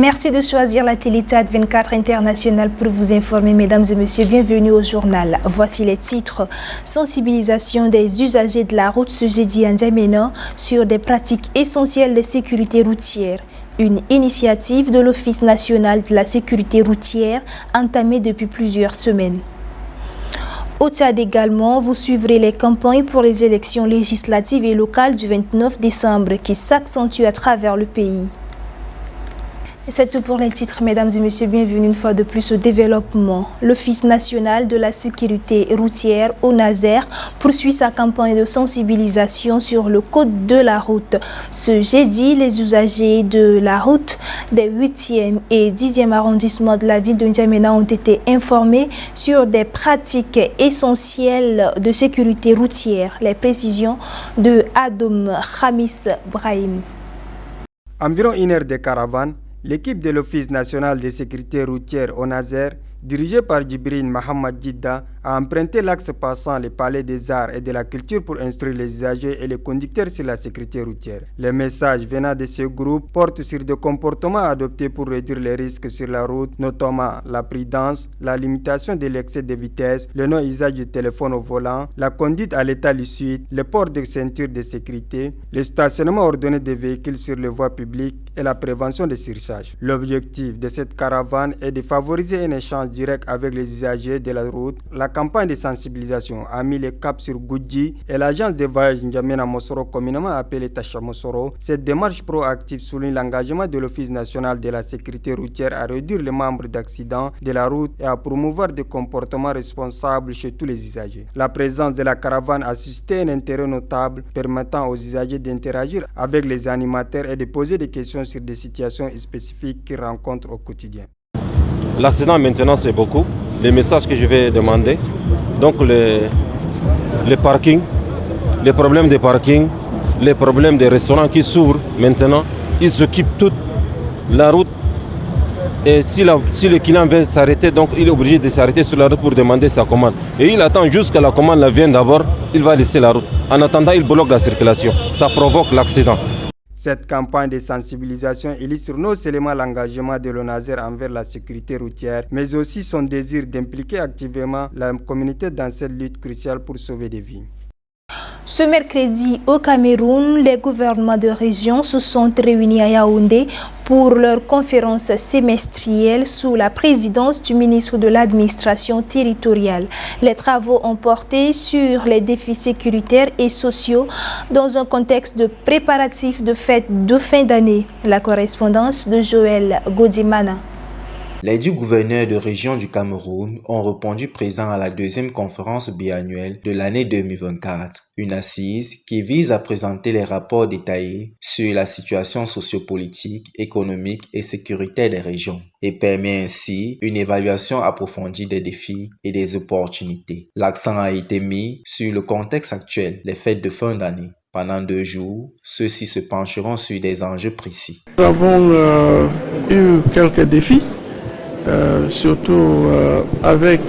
Merci de choisir la télé TAD 24 International pour vous informer, mesdames et messieurs. Bienvenue au journal. Voici les titres. Sensibilisation des usagers de la route ce jeudi à N'Djamena sur des pratiques essentielles de sécurité routière. Une initiative de l'Office national de la sécurité routière entamée depuis plusieurs semaines. Au Tchad également, vous suivrez les campagnes pour les élections législatives et locales du 29 décembre qui s'accentuent à travers le pays. C'est tout pour les titres, mesdames et messieurs. Bienvenue une fois de plus au développement. L'Office national de la sécurité routière, ONASER, poursuit sa campagne de sensibilisation sur le code de la route. Ce jeudi, les usagers de la route des 8e et 10e arrondissements de la ville de N'Djamena ont été informés sur des pratiques essentielles de sécurité routière. Les précisions de Adoum Khamis Brahim. Environ une heure de caravane, l'équipe de l'Office national de sécurité routière ONASER, dirigée par Djibril Mohamed Jidda, a emprunté l'axe passant les palais des arts et de la culture pour instruire les usagers et les conducteurs sur la sécurité routière. Les messages venant de ce groupe portent sur des comportements adoptés pour réduire les risques sur la route, notamment la prudence, la limitation de l'excès de vitesse, le non-usage du téléphone au volant, la conduite à l'état lucide, le port de ceinture de sécurité, le stationnement ordonné des véhicules sur les voies publiques et la prévention des surcharges. L'objectif de cette caravane est de favoriser un échange direct avec les usagers de la route. La campagne de sensibilisation a mis le cap sur Goudji et l'agence de voyage N'Djamena Mossoro, communément appelée Tacha Mossoro. Cette démarche proactive souligne l'engagement de l'Office national de la sécurité routière à réduire le nombre d'accidents de la route et à promouvoir des comportements responsables chez tous les usagers. La présence de la caravane a suscité un intérêt notable permettant aux usagers d'interagir avec les animateurs et de poser des questions sur des situations spécifiques qu'ils rencontrent au quotidien. L'accident maintenant c'est beaucoup. Les messages que je vais demander, donc les parkings, les problèmes de parking, les problèmes des restaurants qui s'ouvrent maintenant, ils s'occupent toute la route. Et si le client veut s'arrêter, donc il est obligé de s'arrêter sur la route pour demander sa commande. Et il attend jusqu'à la commande la vienne d'abord, il va laisser la route. En attendant, il bloque la circulation. Ça provoque l'accident. Cette campagne de sensibilisation illustre non seulement l'engagement de l'ONASER envers la sécurité routière, mais aussi son désir d'impliquer activement la communauté dans cette lutte cruciale pour sauver des vies. Ce mercredi, au Cameroun, les gouvernements de région se sont réunis à Yaoundé pour leur conférence semestrielle sous la présidence du ministre de l'administration territoriale. Les travaux ont porté sur les défis sécuritaires et sociaux dans un contexte de préparatifs de fête de fin d'année. La correspondance de Joël Godimana. Les 10 gouverneurs de région du Cameroun ont répondu présents à la deuxième conférence biannuelle de l'année 2024, une assise qui vise à présenter les rapports détaillés sur la situation sociopolitique, économique et sécuritaire des régions et permet ainsi une évaluation approfondie des défis et des opportunités. L'accent a été mis sur le contexte actuel, les fêtes de fin d'année. Pendant 2 jours, ceux-ci se pencheront sur des enjeux précis. Nous avons eu quelques défis. Surtout avec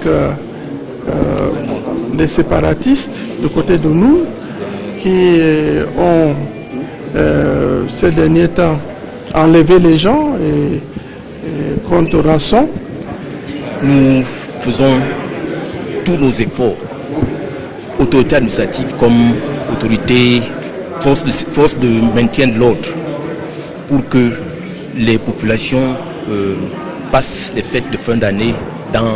les séparatistes de côté de nous qui ont ces derniers temps enlevé les gens et contre rançon. Nous faisons tous nos efforts, autorités administratives comme autorités, forces de maintien de l'ordre, pour que les populations passent les fêtes de fin d'année dans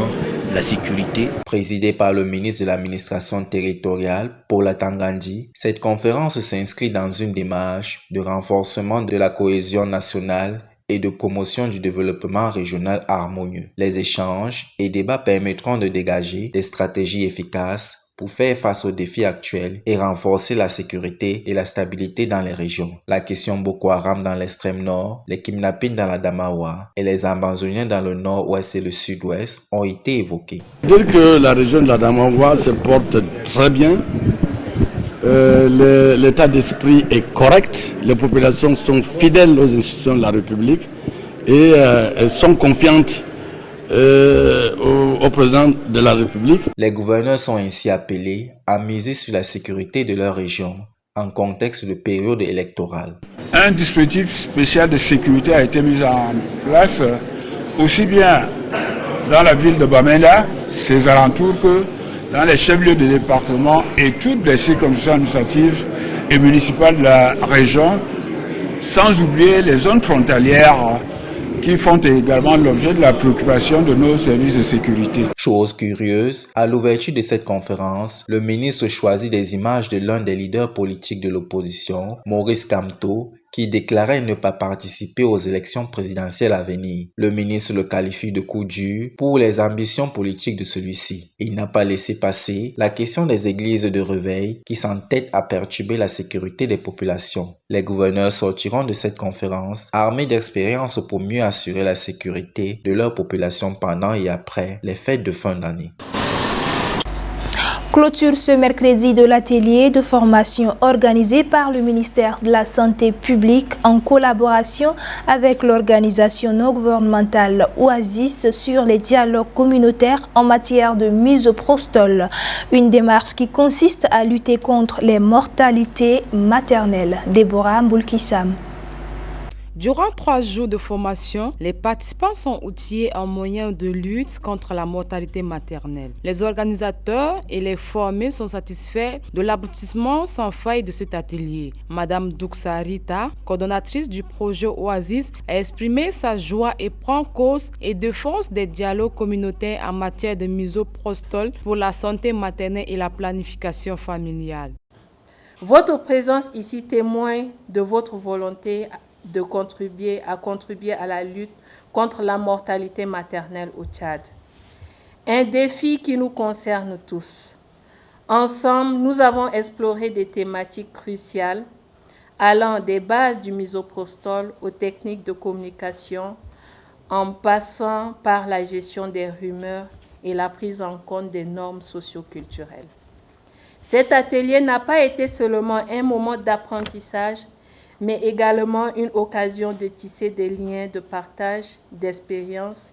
la sécurité. Présidée par le ministre de l'administration territoriale, Paula Tangandi, cette conférence s'inscrit dans une démarche de renforcement de la cohésion nationale et de promotion du développement régional harmonieux. Les échanges et débats permettront de dégager des stratégies efficaces pour faire face aux défis actuels et renforcer la sécurité et la stabilité dans les régions. La question Boko Haram dans l'extrême nord, les kidnappings dans la Damawa et les Amazoniens dans le nord-ouest et le sud-ouest ont été évoqués. Dire que la région de la Damawa se porte très bien, l'état d'esprit est correct, les populations sont fidèles aux institutions de la République et elles sont confiantes au président de la République. Les gouverneurs sont ainsi appelés à miser sur la sécurité de leur région en contexte de période électorale. Un dispositif spécial de sécurité a été mis en place aussi bien dans la ville de Bamenda, ses alentours, que dans les chefs-lieux de département et toutes les circonscriptions administratives et municipales de la région, sans oublier les zones frontalières qui font également l'objet de la préoccupation de nos services de sécurité. Chose curieuse, à l'ouverture de cette conférence, le ministre choisit des images de l'un des leaders politiques de l'opposition, Maurice Kamto, qui déclarait ne pas participer aux élections présidentielles à venir. Le ministre le qualifie de coup dur pour les ambitions politiques de celui-ci. Il n'a pas laissé passer la question des églises de réveil qui s'entêtent à perturber la sécurité des populations. Les gouverneurs sortiront de cette conférence armés d'expérience pour mieux assurer la sécurité de leur population pendant et après les fêtes de fin d'année. Clôture ce mercredi de l'atelier de formation organisé par le ministère de la Santé publique en collaboration avec l'organisation non gouvernementale Oasis sur les dialogues communautaires en matière de misoprostol. Une démarche qui consiste à lutter contre les mortalités maternelles. Déborah Mboulkissam. Durant 3 jours de formation, les participants sont outillés en moyens de lutte contre la mortalité maternelle. Les organisateurs et les formés sont satisfaits de l'aboutissement sans faille de cet atelier. Madame Douksarita, coordonnatrice du projet Oasis, a exprimé sa joie et prend cause et défense des dialogues communautaires en matière de misoprostol pour la santé maternelle et la planification familiale. Votre présence ici témoigne de votre volonté de contribuer à la lutte contre la mortalité maternelle au Tchad. Un défi qui nous concerne tous. Ensemble, nous avons exploré des thématiques cruciales allant des bases du misoprostol aux techniques de communication, en passant par la gestion des rumeurs et la prise en compte des normes socio-culturelles. Cet atelier n'a pas été seulement un moment d'apprentissage, mais également une occasion de tisser des liens de partage, d'expérience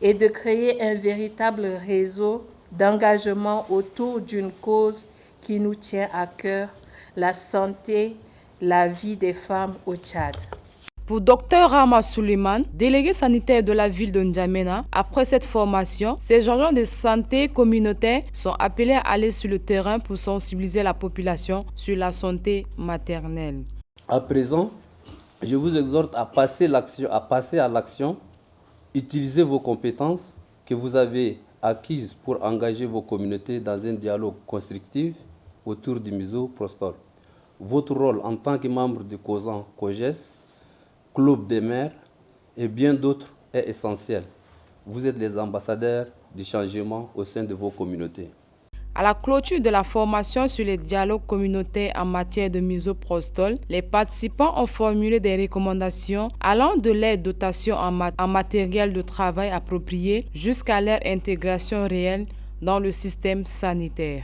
et de créer un véritable réseau d'engagement autour d'une cause qui nous tient à cœur, la santé, la vie des femmes au Tchad. Pour Dr Rama Suleiman, délégué sanitaire de la ville de N'Djamena, après cette formation, ces agents de santé communautaire sont appelés à aller sur le terrain pour sensibiliser la population sur la santé maternelle. À présent, je vous exhorte à passer à l'action, utilisez vos compétences que vous avez acquises pour engager vos communautés dans un dialogue constructif autour du misoprostol. Votre rôle en tant que membre du COSAN, COGES, Club des maires et bien d'autres est essentiel. Vous êtes les ambassadeurs du changement au sein de vos communautés. À la clôture de la formation sur les dialogues communautaires en matière de misoprostol, les participants ont formulé des recommandations allant de leur dotation en matériel de travail approprié jusqu'à leur intégration réelle dans le système sanitaire.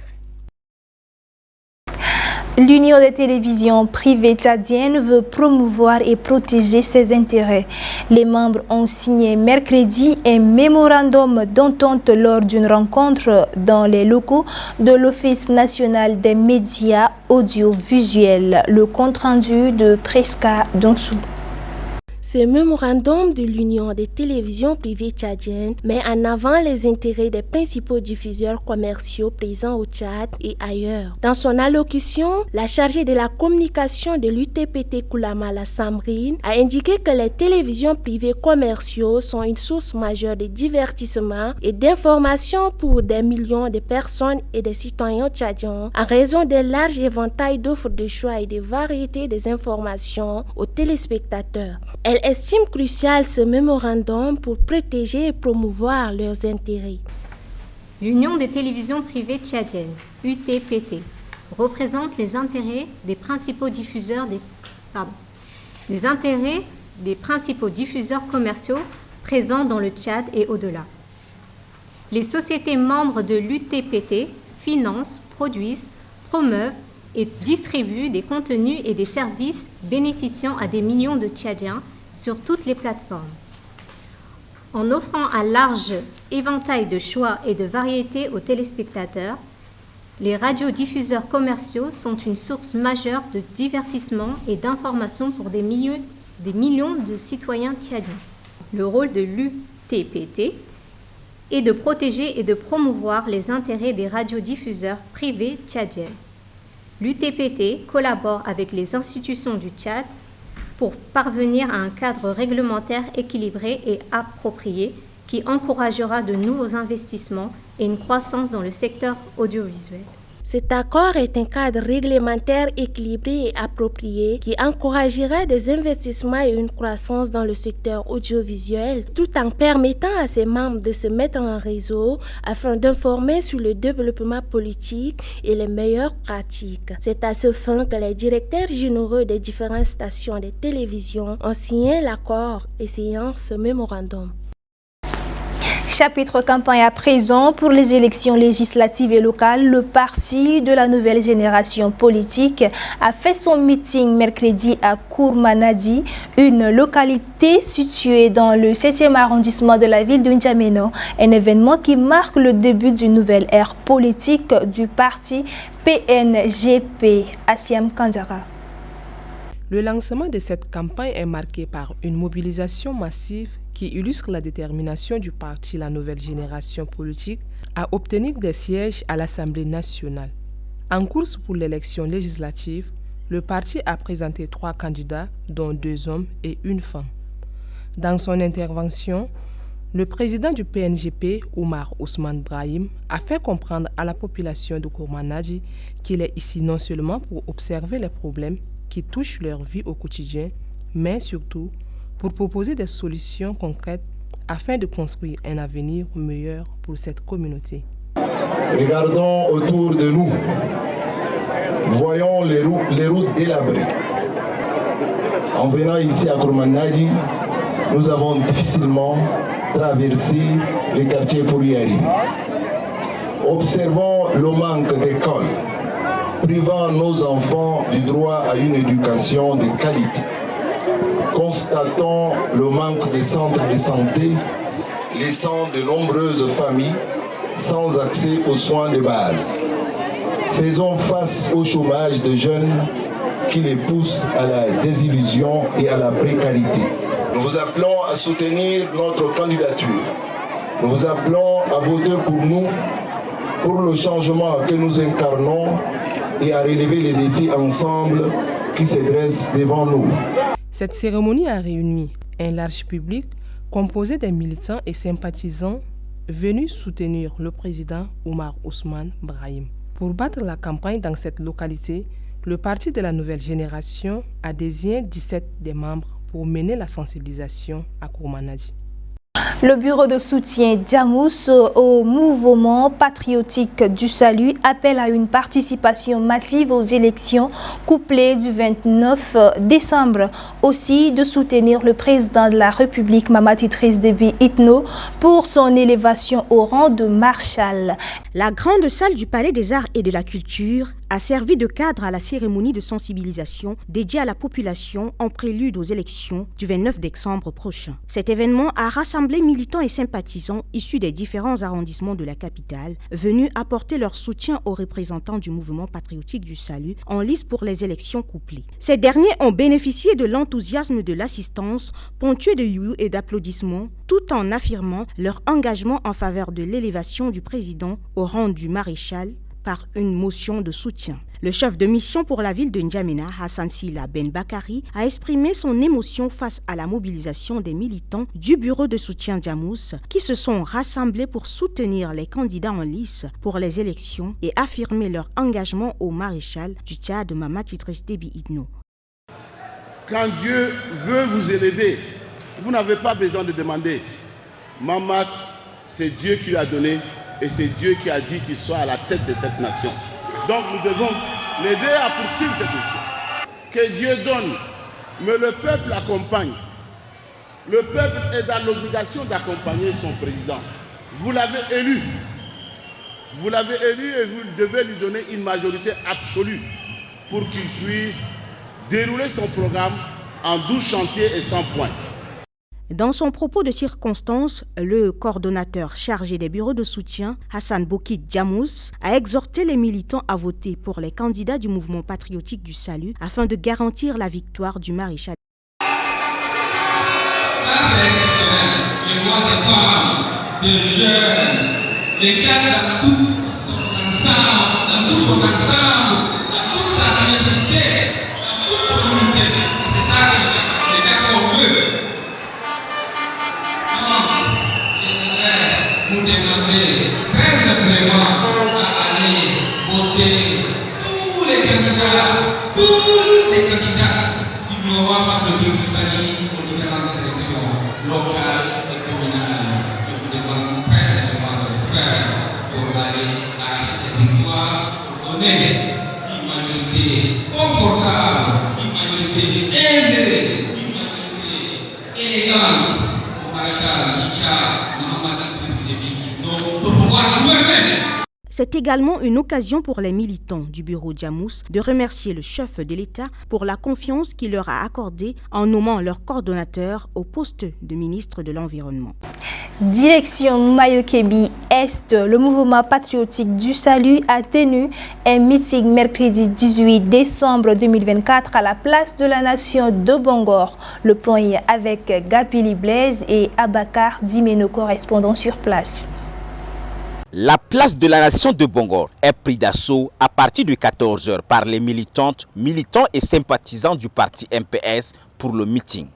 L'Union des télévisions privées tchadiennes veut promouvoir et protéger ses intérêts. Les membres ont signé mercredi un mémorandum d'entente lors d'une rencontre dans les locaux de l'Office national des médias audiovisuels. Le compte-rendu de Preska Donsou. Ce mémorandum de l'Union des télévisions privées tchadiennes met en avant les intérêts des principaux diffuseurs commerciaux présents au Tchad et ailleurs. Dans son allocution, la chargée de la communication de l'UTPT Koulamala Samrine a indiqué que les télévisions privées commerciaux sont une source majeure de divertissement et d'information pour des millions de personnes et des citoyens tchadiens en raison d'un large éventail d'offres de choix et de variété des informations aux téléspectateurs. Elle estime crucial ce mémorandum pour protéger et promouvoir leurs intérêts. L'Union des télévisions privées tchadiennes, UTPT, représente les intérêts des principaux diffuseurs commerciaux présents dans le Tchad et au-delà. Les sociétés membres de l'UTPT financent, produisent, promeuvent et distribuent des contenus et des services bénéficiant à des millions de Tchadiens sur toutes les plateformes. En offrant un large éventail de choix et de variétés aux téléspectateurs, Les radiodiffuseurs commerciaux sont une source majeure de divertissement et d'information pour des millions de citoyens tchadiens. Le rôle de l'UTPT est de protéger et de promouvoir les intérêts des radiodiffuseurs privés tchadiens. L'UTPT collabore avec les institutions du Tchad pour parvenir à un cadre réglementaire équilibré et approprié qui encouragera de nouveaux investissements et une croissance dans le secteur audiovisuel. Cet accord est un cadre réglementaire équilibré et approprié qui encouragera des investissements et une croissance dans le secteur audiovisuel tout en permettant à ses membres de se mettre en réseau afin d'informer sur le développement politique et les meilleures pratiques. C'est à ce fin que les directeurs généraux des différentes stations de télévision ont signé l'accord et signé ce mémorandum. Chapitre campagne à présent pour les élections législatives et locales. Le parti de la nouvelle génération politique a fait son meeting mercredi à Kourmanadi, une localité située dans le 7e arrondissement de la ville de N'Djamena. Un événement qui marque le début d'une nouvelle ère politique du parti PNGP. Assiam Kandjara. Le lancement de cette campagne est marqué par une mobilisation massive qui illustre la détermination du parti La Nouvelle Génération Politique à obtenir des sièges à l'Assemblée nationale. En course pour l'élection législative, le parti a présenté 3 candidats, dont 2 hommes et 1 femme. Dans son intervention, le président du PNGP, Oumar Ousmane Brahim, a fait comprendre à la population de Kourmanadi qu'il est ici non seulement pour observer les problèmes qui touchent leur vie au quotidien, mais surtout pour proposer des solutions concrètes afin de construire un avenir meilleur pour cette communauté. Regardons autour de nous. Voyons les routes délabrées. En venant ici à Kourmanadi, nous avons difficilement traversé les quartiers pour y arriver. Observons le manque d'écoles, privant nos enfants du droit à une éducation de qualité. Constatons le manque de centres de santé, laissant de nombreuses familles sans accès aux soins de base. Faisons face au chômage de jeunes qui les pousse à la désillusion et à la précarité. Nous vous appelons à soutenir notre candidature. Nous vous appelons à voter pour nous, pour le changement que nous incarnons et à relever les défis ensemble qui se dressent devant nous. Cette cérémonie a réuni un large public composé des militants et sympathisants venus soutenir le président Oumar Ousmane Brahim. Pour battre la campagne dans cette localité, le parti de la nouvelle génération a désigné 17 des membres pour mener la sensibilisation à Kourmanadi. Le bureau de soutien Djamous au mouvement patriotique du salut appelle à une participation massive aux élections couplées du 29 décembre. Aussi de soutenir le président de la République, Mahamat Idriss Déby Itno, pour son élévation au rang de marshal. La grande salle du Palais des Arts et de la Culture a servi de cadre à la cérémonie de sensibilisation dédiée à la population en prélude aux élections du 29 décembre prochain. Cet événement a rassemblé militants et sympathisants issus des différents arrondissements de la capitale, venus apporter leur soutien aux représentants du mouvement patriotique du salut en lice pour les élections couplées. Ces derniers ont bénéficié de l'enthousiasme de l'assistance, ponctué de you et d'applaudissements, tout en affirmant leur engagement en faveur de l'élévation du président au rang du maréchal par une motion de soutien. Le chef de mission pour la ville de N'Djamena, Hassan Sila Ben Bakari, a exprimé son émotion face à la mobilisation des militants du bureau de soutien Djamous qui se sont rassemblés pour soutenir les candidats en lice pour les élections et affirmer leur engagement au maréchal du Tchad, Mahamat Idriss Déby Itno. Quand Dieu veut vous élever, vous n'avez pas besoin de demander. Mahamat, c'est Dieu qui lui a donné. Et c'est Dieu qui a dit qu'il soit à la tête de cette nation. Donc nous devons l'aider à poursuivre cette mission. Que Dieu donne, mais le peuple accompagne. Le peuple est dans l'obligation d'accompagner son président. Vous l'avez élu. Vous l'avez élu et vous devez lui donner une majorité absolue pour qu'il puisse dérouler son programme en 12 chantiers et 100 points. Dans son propos de circonstance, le coordonnateur chargé des bureaux de soutien, Hassan Boukit Djamous, a exhorté les militants à voter pour les candidats du mouvement patriotique du salut afin de garantir la victoire du maréchal. Ça, c'est exceptionnel. Je vois des femmes, des jeunes, les cadres dans tout son ensemble, dans toute sa diversité, dans toute son unité. Et c'est ça que les cadres veulent. Vous demandez très simplement à aller voter tous les candidats du mouvement patriotique du salut aux différentes élections locales et communales. Je vous demande très simplement de le faire pour aller arracher cette victoire, pour donner une majorité confortable, une majorité aisée, une majorité élégante au maréchal Djicha Mohamed. C'est également une occasion pour les militants du bureau Djamous de remercier le chef de l'État pour la confiance qu'il leur a accordée en nommant leur coordonnateur au poste de ministre de l'Environnement. Direction Mayo-Kébi Est, le mouvement patriotique du salut a tenu un meeting mercredi 18 décembre 2024 à la place de la nation de Bongor. Le point avec Gapili Blaise et Abakar Dimeno, correspondants sur place. La place de la nation de Bongor est prise d'assaut à partir de 14 h par les militantes, militants et sympathisants du parti MPS pour le meeting.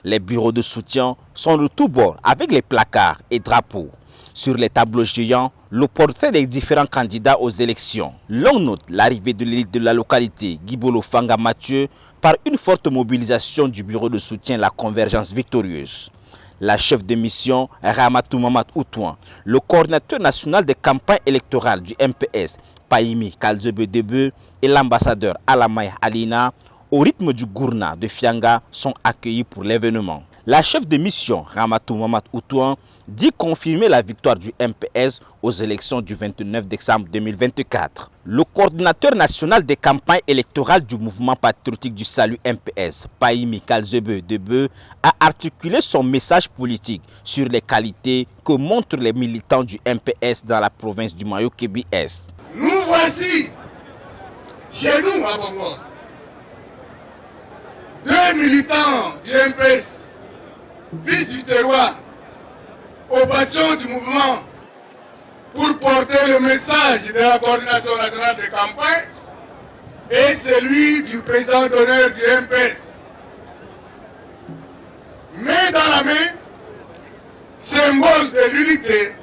Les bureaux de soutien sont de tous bords avec les placards et drapeaux. Sur les tableaux géants, le portrait des différents candidats aux élections. L'on note l'arrivée de l'élite de la localité, Gibolo Fanga Mathieu, par une forte mobilisation du bureau de soutien La Convergence Victorieuse. La chef de mission, Ramatou Mamat Outouan, le coordinateur national des campagnes électorales du MPS, Paimi Kalzebe-Debe, et l'ambassadeur Alamay Alina, au rythme du Gourna de Fianga, sont accueillis pour l'événement. La chef de mission, Ramatou Mamat Outouan, dit confirmer la victoire du MPS aux élections du 29 décembre 2024. Le coordinateur national des campagnes électorales du mouvement patriotique du salut MPS, Paimi Kalzebe-Debe, a articulé son message politique sur les qualités que montrent les militants du MPS dans la province du Mayo-Kébi Est. Nous voici, chez nous à Bongor, deux militants du MPS, fils du terroir, aux passions du mouvement, pour porter le message de la coordination nationale de campagne et celui du président d'honneur du MPS. Main dans la main, symbole de l'unité,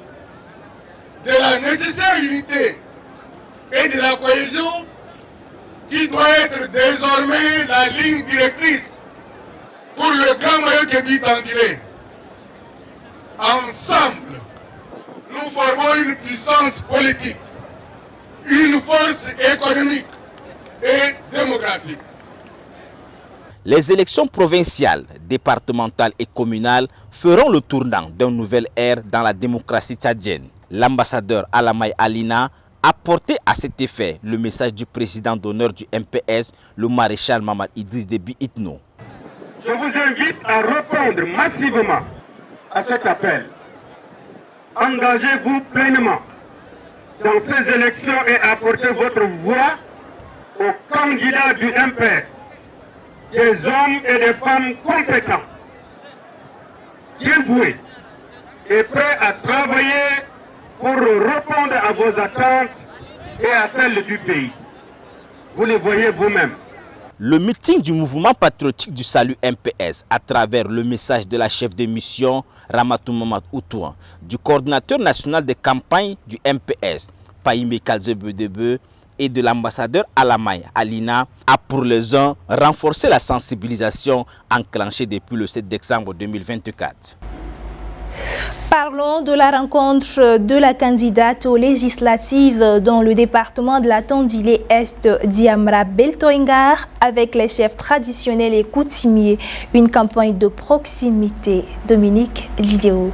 de la nécessaire unité et de la cohésion qui doit être désormais la ligne directrice pour le grand Mayo-Kébi Tandilé. Ensemble, nous formons une puissance politique, une force économique et démographique. Les élections provinciales, départementales et communales feront le tournant d'une nouvelle ère dans la démocratie tchadienne. L'ambassadeur Alamay Alina a porté à cet effet le message du président d'honneur du MPS, le maréchal Mamad Idriss Déby Itno. Je vous invite à répondre massivement à cet appel. Engagez-vous pleinement dans ces élections et apportez votre voix aux candidats du MPS, des hommes et des femmes compétents, dévoués et prêts à travailler pour répondre à vos attentes et à celles du pays. Vous les voyez vous-même. Le meeting du mouvement patriotique du salut MPS à travers le message de la chef de mission Ramatou Mamat Outouan, du coordinateur national des campagnes du MPS, Paime Kalzebe-Debe, et de l'ambassadeur Alamay Alina a pour les uns renforcé la sensibilisation enclenchée depuis le 7 décembre 2024. Parlons de la rencontre de la candidate aux législatives dans le département de la Tandilé-Est, Diamra Beltoingar, avec les chefs traditionnels et coutumiers. Une campagne de proximité. Dominique Lidéo.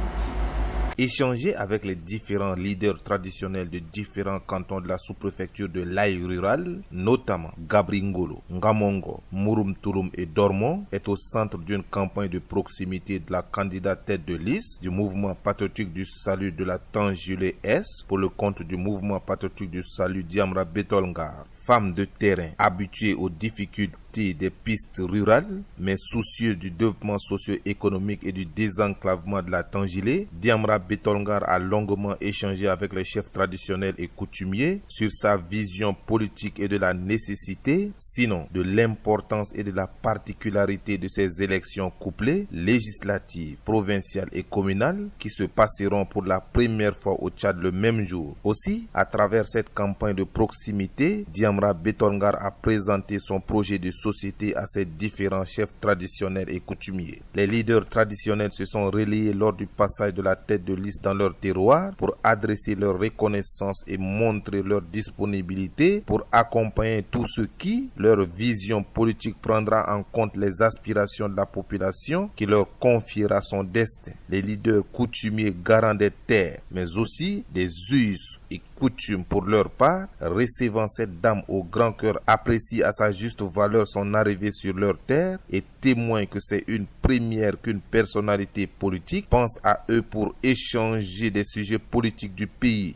échangé avec les différents leaders traditionnels de différents cantons de la sous-préfecture de l'Aïe rural, notamment Gabringolo, Ngamongo, Mouroum-Touroum et Dormont, est au centre d'une campagne de proximité de la candidate tête de liste du mouvement patriotique du salut de la Tangilé S pour le compte du mouvement patriotique du salut Diamra Betolngar. Femme de terrain habituée aux difficultés des pistes rurales, mais soucieuse du développement socio-économique et du désenclavement de la Tangilé, Diamra Betolngar a longuement échangé avec les chefs traditionnels et coutumiers sur sa vision politique et de la nécessité, sinon de l'importance et de la particularité de ces élections couplées, législatives, provinciales et communales, qui se passeront pour la première fois au Tchad le même jour. Aussi, à travers cette campagne de proximité, Diamra Betolngar a présenté son projet de société à ses différents chefs traditionnels et coutumiers. Les leaders traditionnels se sont relayés lors du passage de la tête de liste dans leur terroir pour adresser leur reconnaissance et montrer leur disponibilité pour accompagner tous ceux qui, leur vision politique prendra en compte les aspirations de la population qui leur confiera son destin. Les leaders coutumiers garants des terres, mais aussi des us et coutumes pour leur part, recevant cette dame au grand cœur, apprécient à sa juste valeur son arrivée sur leur terre et témoignent que c'est une première qu'une personnalité politique pense à eux pour échanger des sujets politiques du pays.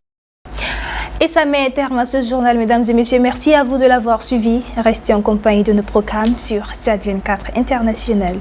Et ça met terme à ce journal, mesdames et messieurs. Merci à vous de l'avoir suivi. Restez en compagnie de nos programmes sur Tchad 24 International.